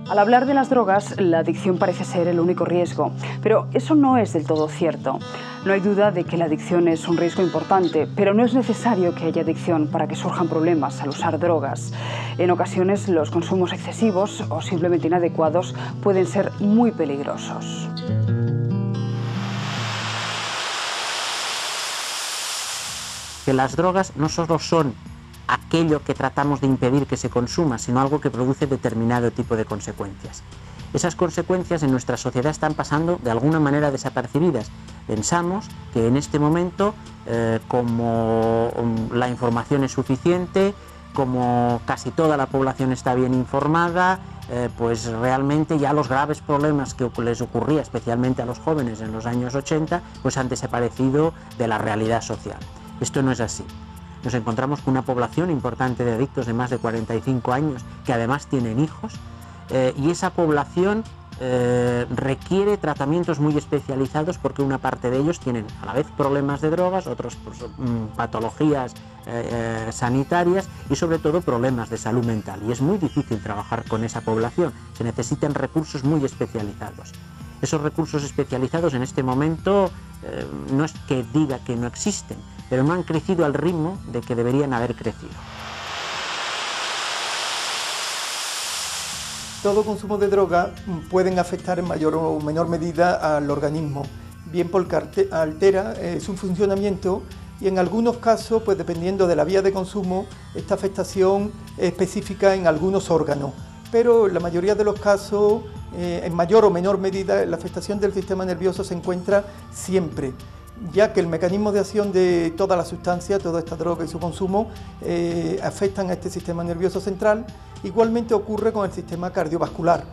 Al hablar de las drogas, la adicción parece ser el único riesgo, pero eso no es del todo cierto. No hay duda de que la adicción es un riesgo importante, pero no es necesario que haya adicción para que surjan problemas al usar drogas. En ocasiones, los consumos excesivos o simplemente inadecuados pueden ser muy peligrosos. Que las drogas no solo son aquello que tratamos de impedir que se consuma, sino algo que produce determinado tipo de consecuencias. Esas consecuencias en nuestra sociedad están pasando de alguna manera desapercibidas. Pensamos que en este momento, como la información es suficiente, como casi toda la población está bien informada, pues realmente ya los graves problemas que les ocurría especialmente a los jóvenes en los años 80, pues han desaparecido de la realidad social. Esto no es así. Nos encontramos con una población importante de adictos de más de 45 años que además tienen hijos, y esa población requiere tratamientos muy especializados porque una parte de ellos tienen a la vez problemas de drogas, otros pues, patologías sanitarias y sobre todo problemas de salud mental, y es muy difícil trabajar con esa población. Se necesitan recursos muy especializados. Esos recursos especializados en este momento no es que diga que no existen, pero no han crecido al ritmo de que deberían haber crecido. Todo consumo de droga pueden afectar en mayor o menor medida al organismo, bien porque altera su funcionamiento y en algunos casos, pues dependiendo de la vía de consumo, esta afectación es específica en algunos órganos, pero en la mayoría de los casos, en mayor o menor medida, la afectación del sistema nervioso se encuentra siempre, ya que el mecanismo de acción de toda la sustancia, toda esta droga y su consumo, afectan a este sistema nervioso central. Igualmente ocurre con el sistema cardiovascular,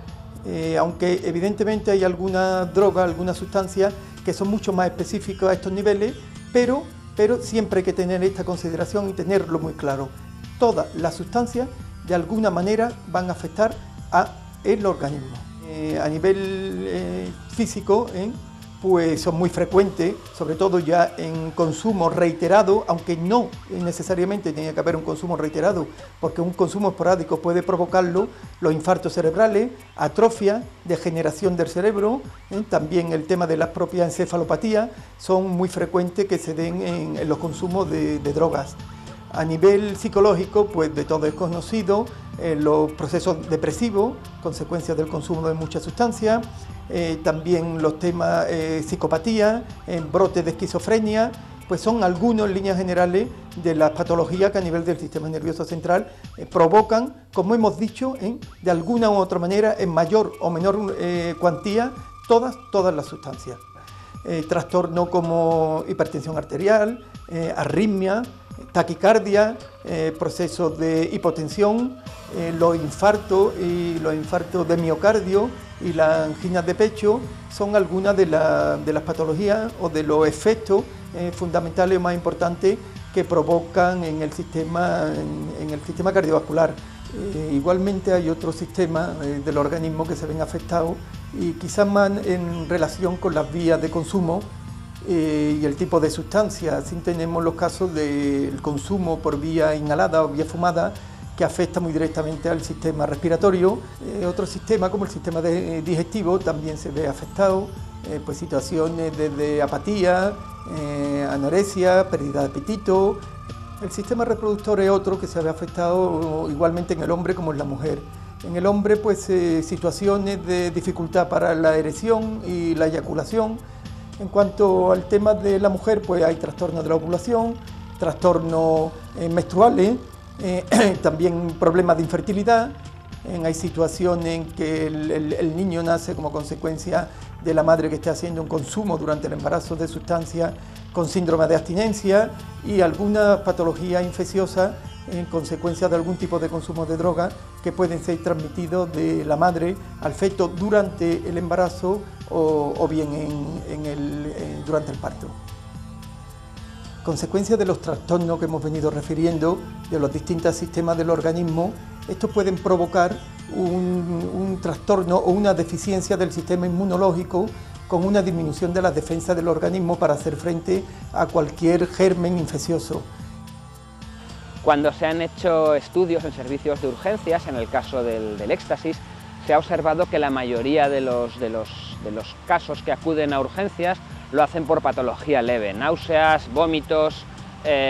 aunque evidentemente hay alguna droga, algunas sustancias que son mucho más específicas a estos niveles, pero siempre hay que tener esta consideración y tenerlo muy claro. Todas las sustancias de alguna manera van a afectar al organismo. A nivel físico, pues son muy frecuentes, sobre todo ya en consumo reiterado, aunque no necesariamente tiene que haber un consumo reiterado, porque un consumo esporádico puede provocarlo, los infartos cerebrales, atrofia, degeneración del cerebro, también el tema de las propias encefalopatías, son muy frecuentes que se den en los consumos de drogas. A nivel psicológico, pues de todo es conocido, los procesos depresivos, consecuencias del consumo de muchas sustancias, también los temas psicopatía, brotes de esquizofrenia, pues son algunos en líneas generales de las patologías que a nivel del sistema nervioso central provocan, como hemos dicho, de alguna u otra manera, en mayor o menor cuantía, todas las sustancias. Trastornos como hipertensión arterial, arritmia, taquicardia, procesos de hipotensión, los infartos de miocardio y las anginas de pecho son algunas de las patologías o de los efectos fundamentales o más importantes que provocan en el sistema cardiovascular. Igualmente hay otros sistemas del organismo que se ven afectados y quizás más en relación con las vías de consumo y el tipo de sustancia. Así tenemos los casos del consumo por vía inhalada o vía fumada, que afecta muy directamente al sistema respiratorio. Otro sistema, como el sistema digestivo, también se ve afectado, pues situaciones desde apatía, anorexia, pérdida de apetito. El sistema reproductor es otro que se ve afectado igualmente en el hombre como en la mujer. En el hombre, pues situaciones de dificultad para la erección y la eyaculación. En cuanto al tema de la mujer, pues hay trastornos de la ovulación, trastornos menstruales, también problemas de infertilidad. Hay situaciones en que el niño nace como consecuencia de la madre que esté haciendo un consumo durante el embarazo de sustancias con síndrome de abstinencia y algunas patologías infecciosas en consecuencia de algún tipo de consumo de droga que pueden ser transmitidos de la madre al feto durante el embarazo o bien durante el parto. Consecuencia de los trastornos que hemos venido refiriendo, de los distintos sistemas del organismo, estos pueden provocar un trastorno o una deficiencia del sistema inmunológico con una disminución de las defensas del organismo para hacer frente a cualquier germen infeccioso. Cuando se han hecho estudios en servicios de urgencias, en el caso del éxtasis, se ha observado que la mayoría de los casos que acuden a urgencias lo hacen por patología leve, náuseas, vómitos,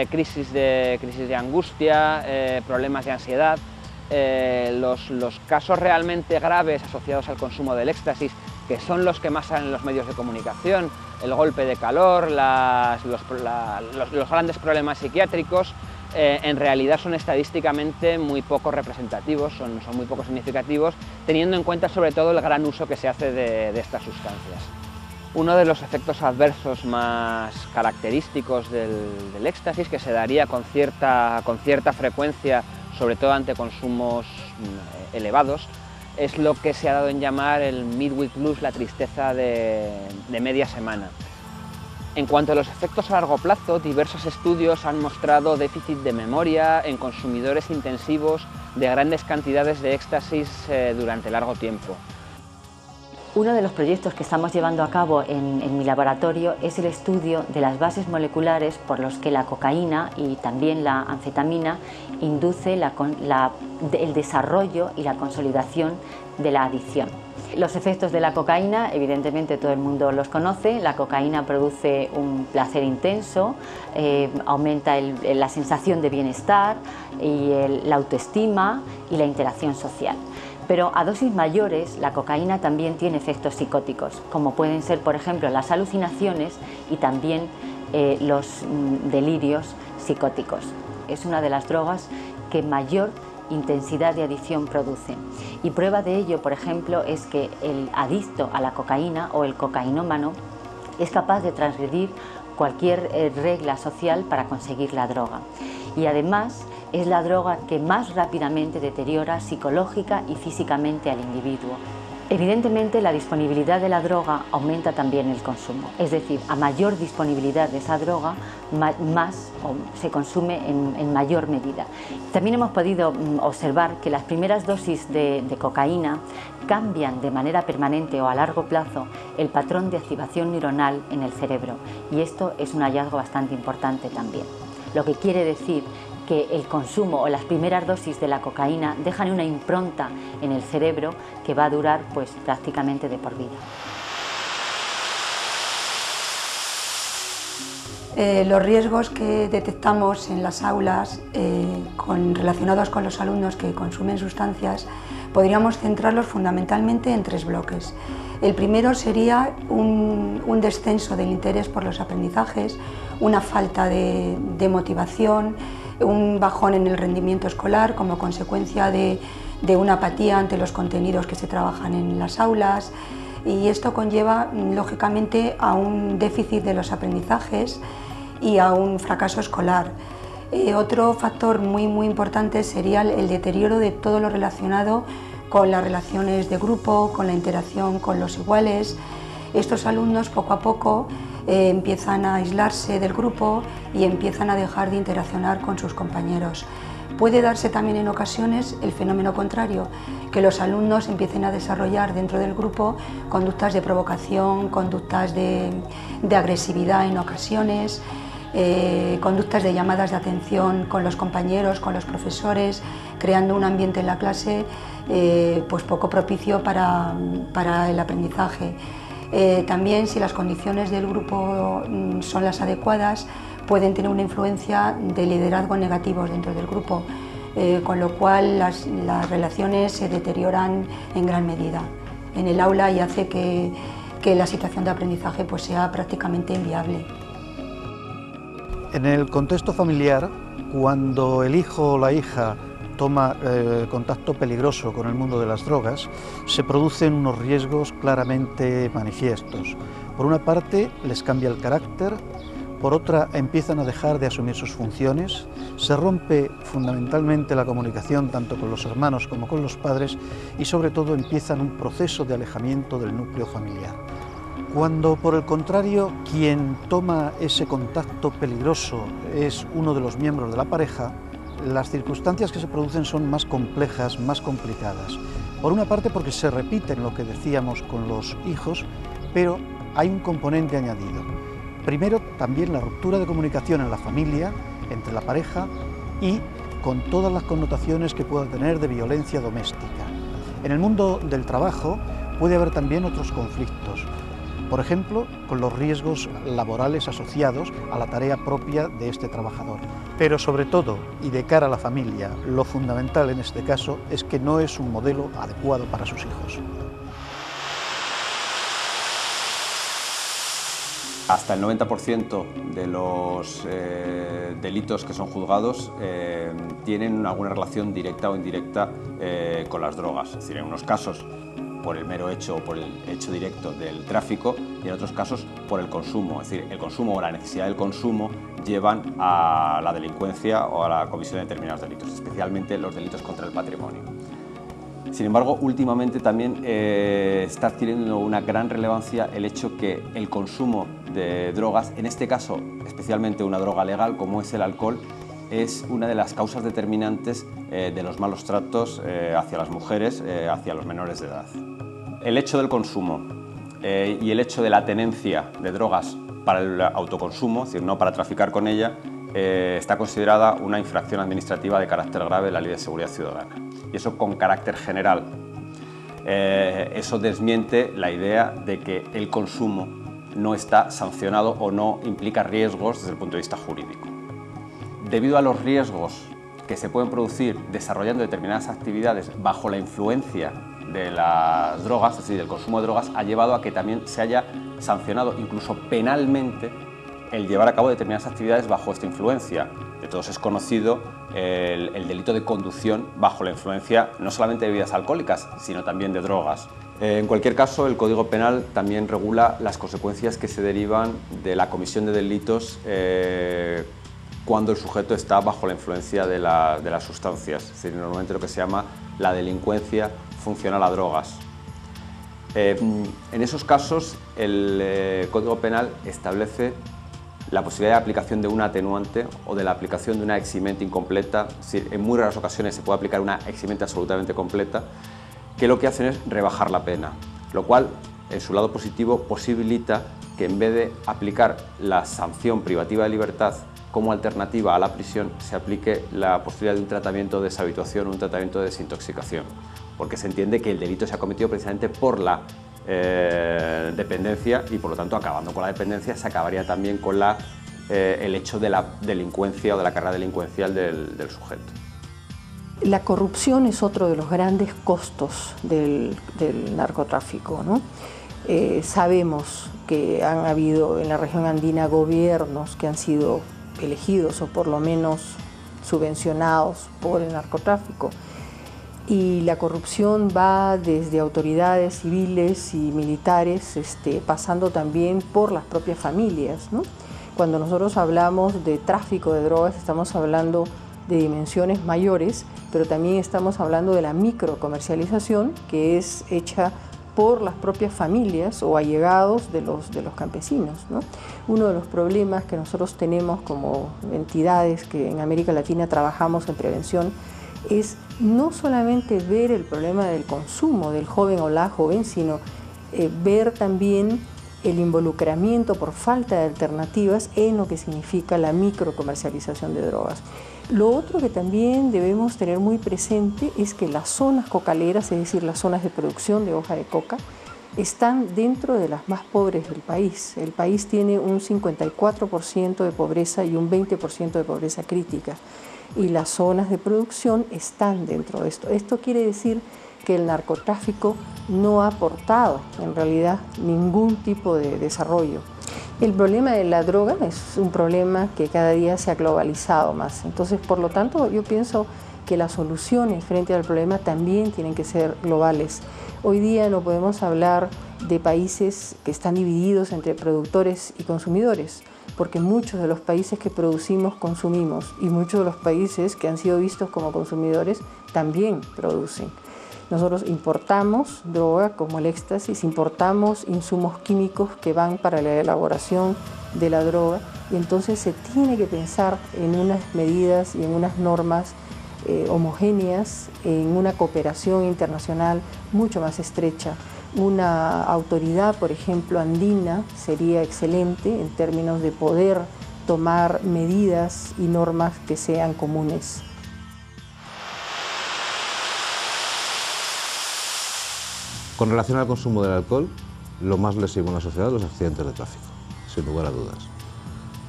crisis de angustia, problemas de ansiedad. Los casos realmente graves asociados al consumo del éxtasis, que son los que más salen en los medios de comunicación, el golpe de calor, los grandes problemas psiquiátricos, en realidad son estadísticamente muy poco representativos, son muy poco significativos, teniendo en cuenta sobre todo el gran uso que se hace de estas sustancias. Uno de los efectos adversos más característicos del éxtasis, que se daría con cierta frecuencia, sobre todo ante consumos elevados, es lo que se ha dado en llamar el midweek blues, la tristeza de media semana. En cuanto a los efectos a largo plazo, diversos estudios han mostrado déficit de memoria en consumidores intensivos de grandes cantidades de éxtasis durante largo tiempo. Uno de los proyectos que estamos llevando a cabo en mi laboratorio es el estudio de las bases moleculares por los que la cocaína y también la anfetamina induce el desarrollo y la consolidación de la adicción. Los efectos de la cocaína, evidentemente todo el mundo los conoce. La cocaína produce un placer intenso, aumenta la sensación de bienestar, y la autoestima y la interacción social. Pero a dosis mayores la cocaína también tiene efectos psicóticos, como pueden ser, por ejemplo, las alucinaciones y también los delirios psicóticos. Es una de las drogas que mayor intensidad de adicción produce. Y prueba de ello, por ejemplo, es que el adicto a la cocaína o el cocainómano es capaz de transgredir cualquier regla social para conseguir la droga. Y además es la droga que más rápidamente deteriora psicológica y físicamente al individuo. Evidentemente, la disponibilidad de la droga aumenta también el consumo, es decir, a mayor disponibilidad de esa droga, más se consume en mayor medida. También hemos podido observar que las primeras dosis de cocaína cambian de manera permanente o a largo plazo el patrón de activación neuronal en el cerebro, y esto es un hallazgo bastante importante también. Lo que quiere decir que el consumo o las primeras dosis de la cocaína dejan una impronta en el cerebro que va a durar pues prácticamente de por vida. Los riesgos que detectamos en las aulas relacionados con los alumnos que consumen sustancias podríamos centrarlos fundamentalmente en tres bloques. El primero sería un descenso del interés por los aprendizajes, una falta de motivación, un bajón en el rendimiento escolar como consecuencia de una apatía ante los contenidos que se trabajan en las aulas, y esto conlleva lógicamente a un déficit de los aprendizajes y a un fracaso escolar. Otro factor muy importante sería el deterioro de todo lo relacionado con las relaciones de grupo, con la interacción con los iguales. Estos alumnos poco a poco empiezan a aislarse del grupo y empiezan a dejar de interaccionar con sus compañeros. Puede darse también en ocasiones el fenómeno contrario, que los alumnos empiecen a desarrollar dentro del grupo conductas de provocación, conductas de agresividad en ocasiones, conductas de llamadas de atención con los compañeros, con los profesores, creando un ambiente en la clase pues poco propicio para el aprendizaje. También, si las condiciones del grupo son las adecuadas, pueden tener una influencia de liderazgo negativos dentro del grupo, con lo cual las relaciones se deterioran en gran medida en el aula y hace que la situación de aprendizaje pues sea prácticamente inviable. En el contexto familiar, cuando el hijo o la hija toma contacto peligroso con el mundo de las drogas, se producen unos riesgos claramente manifiestos. Por una parte, les cambia el carácter, por otra, empiezan a dejar de asumir sus funciones, se rompe fundamentalmente la comunicación tanto con los hermanos como con los padres y sobre todo empiezan un proceso de alejamiento del núcleo familiar. Cuando, por el contrario, quien toma ese contacto peligroso es uno de los miembros de la pareja, las circunstancias que se producen son más complejas, más complicadas. Por una parte porque se repiten lo que decíamos con los hijos, pero hay un componente añadido. Primero, también la ruptura de comunicación en la familia, entre la pareja y con todas las connotaciones que pueda tener de violencia doméstica. En el mundo del trabajo puede haber también otros conflictos, por ejemplo, con los riesgos laborales asociados a la tarea propia de este trabajador. Pero sobre todo, y de cara a la familia, lo fundamental en este caso es que no es un modelo adecuado para sus hijos. Hasta el 90% de los delitos que son juzgados tienen alguna relación directa o indirecta con las drogas. Es decir, en unos casos por el mero hecho o por el hecho directo del tráfico y en otros casos por el consumo. Es decir, el consumo o la necesidad del consumo llevan a la delincuencia o a la comisión de determinados delitos, especialmente los delitos contra el patrimonio. Sin embargo, últimamente también está adquiriendo una gran relevancia el hecho que el consumo de drogas, en este caso especialmente una droga legal como es el alcohol, es una de las causas determinantes de los malos tratos hacia las mujeres, hacia los menores de edad. El hecho del consumo y el hecho de la tenencia de drogas para el autoconsumo, es decir, no para traficar con ella, está considerada una infracción administrativa de carácter grave de la Ley de Seguridad Ciudadana. Y eso con carácter general. Eso desmiente la idea de que el consumo no está sancionado o no implica riesgos desde el punto de vista jurídico. Debido a los riesgos que se pueden producir desarrollando determinadas actividades bajo la influencia de las drogas, es decir, del consumo de drogas, ha llevado a que también se haya sancionado incluso penalmente el llevar a cabo determinadas actividades bajo esta influencia. De todos es conocido el delito de conducción bajo la influencia no solamente de bebidas alcohólicas, sino también de drogas. En cualquier caso, el Código Penal también regula las consecuencias que se derivan de la comisión de delitos cuando el sujeto está bajo la influencia de las sustancias, es decir, normalmente lo que se llama la delincuencia funcional a drogas. En esos casos, el Código Penal establece la posibilidad de aplicación de una atenuante o de la aplicación de una eximente incompleta, es decir, en muy raras ocasiones se puede aplicar una eximente absolutamente completa, que lo que hacen es rebajar la pena, lo cual, en su lado positivo, posibilita que en vez de aplicar la sanción privativa de libertad como alternativa a la prisión, se aplique la posibilidad de un tratamiento de deshabituación o un tratamiento de desintoxicación, porque se entiende que el delito se ha cometido precisamente por la dependencia y por lo tanto, acabando con la dependencia, se acabaría también con el hecho de la delincuencia o de la carrera delincuencial del sujeto. La corrupción es otro de los grandes costos del narcotráfico, ¿no? Sabemos que han habido en la región andina gobiernos que han sido elegidos o por lo menos subvencionados por el narcotráfico. Y la corrupción va desde autoridades civiles y militares, pasando también por las propias familias, ¿no? Cuando nosotros hablamos de tráfico de drogas, estamos hablando de dimensiones mayores, pero también estamos hablando de la microcomercialización que es hecha por las propias familias o allegados de los campesinos, ¿no? Uno de los problemas que nosotros tenemos como entidades que en América Latina trabajamos en prevención es no solamente ver el problema del consumo del joven o la joven, sino ver también el involucramiento por falta de alternativas en lo que significa la microcomercialización de drogas. Lo otro que también debemos tener muy presente es que las zonas cocaleras, es decir, las zonas de producción de hoja de coca, están dentro de las más pobres del país. El país tiene un 54% de pobreza y un 20% de pobreza crítica. Y las zonas de producción están dentro de esto. Esto quiere decir que el narcotráfico no ha aportado en realidad ningún tipo de desarrollo. El problema de la droga es un problema que cada día se ha globalizado más. Entonces, por lo tanto, yo pienso que las soluciones frente al problema también tienen que ser globales. Hoy día no podemos hablar de países que están divididos entre productores y consumidores, porque muchos de los países que producimos, consumimos, y muchos de los países que han sido vistos como consumidores también producen. Nosotros importamos droga como el éxtasis, importamos insumos químicos que van para la elaboración de la droga, y entonces se tiene que pensar en unas medidas y en unas normas homogéneas, en una cooperación internacional mucho más estrecha. Una autoridad, por ejemplo, andina sería excelente en términos de poder tomar medidas y normas que sean comunes. Con relación al consumo del alcohol, lo más lesivo en la sociedad son los accidentes de tráfico, sin lugar a dudas.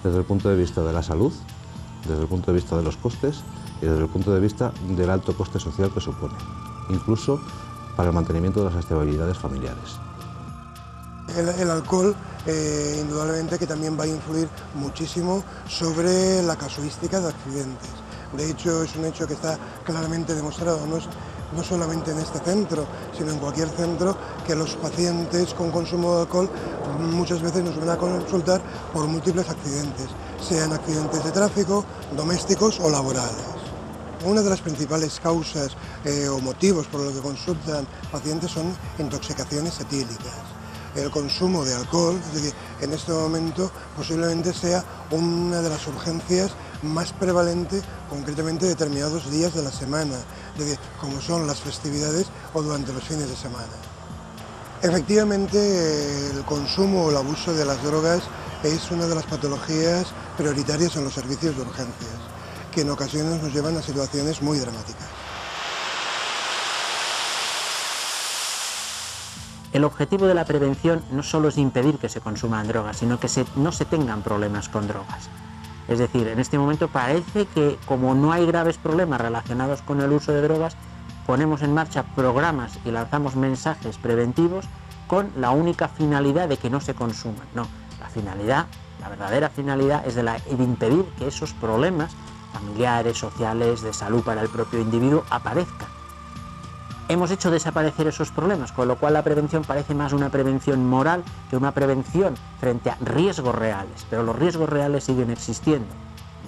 Desde el punto de vista de la salud, desde el punto de vista de los costes y desde el punto de vista del alto coste social que supone, incluso para el mantenimiento de las estabilidades familiares. El alcohol indudablemente que también va a influir muchísimo sobre la casuística de accidentes. De hecho, es un hecho que está claramente demostrado, no solamente en este centro, sino en cualquier centro, que los pacientes con consumo de alcohol muchas veces nos van a consultar por múltiples accidentes, sean accidentes de tráfico, domésticos o laborales. Una de las principales causas o motivos por los que consultan pacientes son intoxicaciones etílicas. El consumo de alcohol, es decir, en este momento posiblemente sea una de las urgencias más prevalente, concretamente determinados días de la semana, es decir, como son las festividades o durante los fines de semana. Efectivamente, el consumo o el abuso de las drogas es una de las patologías prioritarias en los servicios de urgencias, que en ocasiones nos llevan a situaciones muy dramáticas. El objetivo de la prevención no solo es impedir que se consuman drogas, sino que no se tengan problemas con drogas. Es decir, en este momento parece que como no hay graves problemas relacionados con el uso de drogas, ponemos en marcha programas y lanzamos mensajes preventivos con la única finalidad de que no se consuman. No, la verdadera finalidad es de impedir que esos problemas familiares, sociales, de salud para el propio individuo aparezcan. Hemos hecho desaparecer esos problemas, con lo cual la prevención parece más una prevención moral que una prevención frente a riesgos reales, pero los riesgos reales siguen existiendo.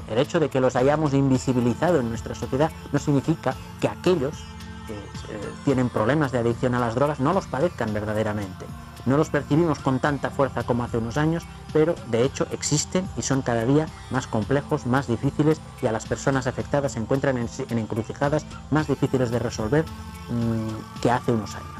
El hecho de que los hayamos invisibilizado en nuestra sociedad no significa que aquellos que tienen problemas de adicción a las drogas no los padezcan verdaderamente. No los percibimos con tanta fuerza como hace unos años, pero de hecho existen y son cada día más complejos, más difíciles, y a las personas afectadas se encuentran en encrucijadas más difíciles de resolver que hace unos años.